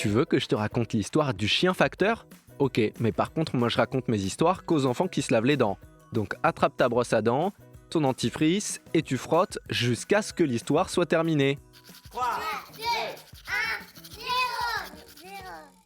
Tu veux que je te raconte l'histoire du chien facteur? Ok, mais par contre, moi je raconte mes histoires qu'aux enfants qui se lavent les dents. Donc attrape ta brosse à dents, ton dentifrice et tu frottes jusqu'à ce que l'histoire soit terminée. 3, 2, 1, 0.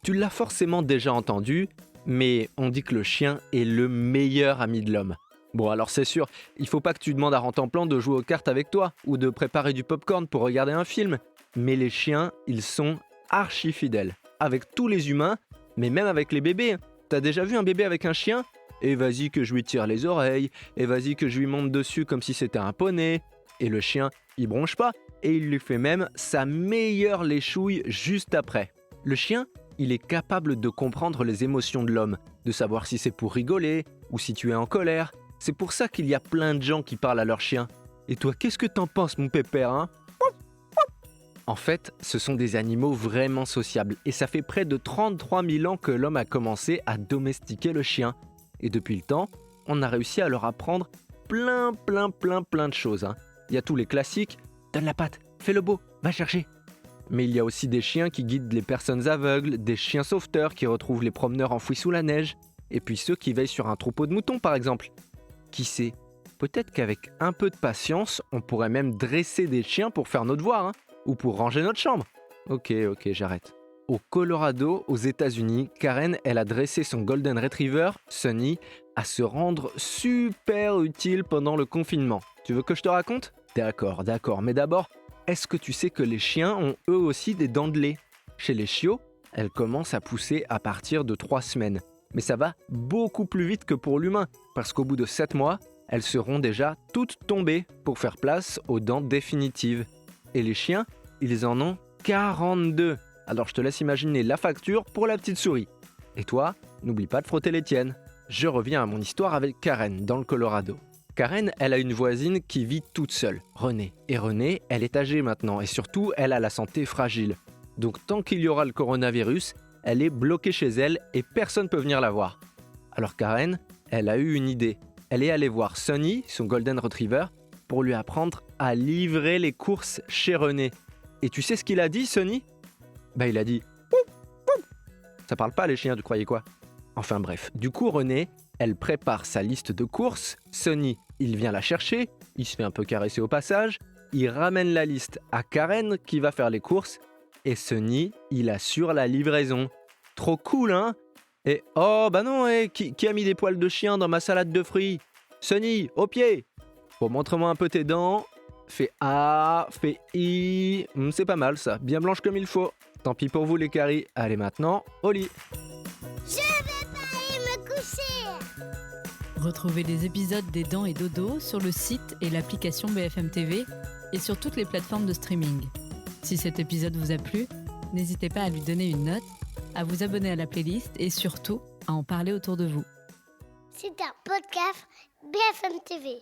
Tu l'as forcément déjà entendu, mais on dit que le chien est le meilleur ami de l'homme. Bon alors c'est sûr, il faut pas que tu demandes à Rantanplan de jouer aux cartes avec toi ou de préparer du popcorn pour regarder un film. Mais les chiens, ils sont archi fidèles. Avec tous les humains, mais même avec les bébés. T'as déjà vu un bébé avec un chien? Et vas-y que je lui tire les oreilles, et vas-y que je lui monte dessus comme si c'était un poney. Et le chien, il bronche pas, et il lui fait même sa meilleure léchouille juste après. Le chien, il est capable de comprendre les émotions de l'homme, de savoir si c'est pour rigoler, ou si tu es en colère. C'est pour ça qu'il y a plein de gens qui parlent à leur chien. Et toi, qu'est-ce que t'en penses, mon pépère, hein? En fait, ce sont des animaux vraiment sociables et ça fait près de 33 000 ans que l'homme a commencé à domestiquer le chien. Et depuis le temps, on a réussi à leur apprendre plein de choses. Il y a tous les classiques, donne la patte, fais le beau, va chercher. Mais il y a aussi des chiens qui guident les personnes aveugles, des chiens sauveteurs qui retrouvent les promeneurs enfouis sous la neige, et puis ceux qui veillent sur un troupeau de moutons par exemple. Qui sait, peut-être qu'avec un peu de patience, on pourrait même dresser des chiens pour faire nos devoirs, ou pour ranger notre chambre. Ok, j'arrête. Au Colorado, aux États-Unis, Karen, elle a dressé son Golden Retriever, Sunny, à se rendre super utile pendant le confinement. Tu veux que je te raconte? D'accord, mais d'abord, est-ce que tu sais que les chiens ont eux aussi des dents de lait? Chez les chiots, elles commencent à pousser à partir de 3 semaines. Mais ça va beaucoup plus vite que pour l'humain, parce qu'au bout de 7 mois, elles seront déjà toutes tombées pour faire place aux dents définitives. Et les chiens, ils en ont 42. Alors je te laisse imaginer la facture pour la petite souris. Et toi, n'oublie pas de frotter les tiennes. Je reviens à mon histoire avec Karen, dans le Colorado. Karen, elle a une voisine qui vit toute seule, Renée. Et Renée, elle est âgée maintenant et surtout, elle a la santé fragile. Donc tant qu'il y aura le coronavirus, elle est bloquée chez elle et personne ne peut venir la voir. Alors Karen, elle a eu une idée. Elle est allée voir Sunny, son Golden Retriever, pour lui apprendre à livrer les courses chez René. Et tu sais ce qu'il a dit, Sunny? Il a dit « Pouf, pouf !» Ça parle pas les chiens, tu croyais quoi? Enfin bref, du coup René, elle prépare sa liste de courses, Sunny, il vient la chercher, il se fait un peu caresser au passage, il ramène la liste à Karen qui va faire les courses, et Sunny, il assure la livraison. Trop cool, hein? Et oh bah non, qui a mis des poils de chien dans ma salade de fruits? Sunny, au pied! Bon, montre-moi un peu tes dents. Fais A, fais I. C'est pas mal ça, bien blanche comme il faut. Tant pis pour vous les caries. Allez maintenant, au lit. Je vais pas aller me coucher. Retrouvez les épisodes des Dents et Dodo sur le site et l'application BFM TV et sur toutes les plateformes de streaming. Si cet épisode vous a plu, n'hésitez pas à lui donner une note, à vous abonner à la playlist et surtout à en parler autour de vous. C'est un podcast BFM TV.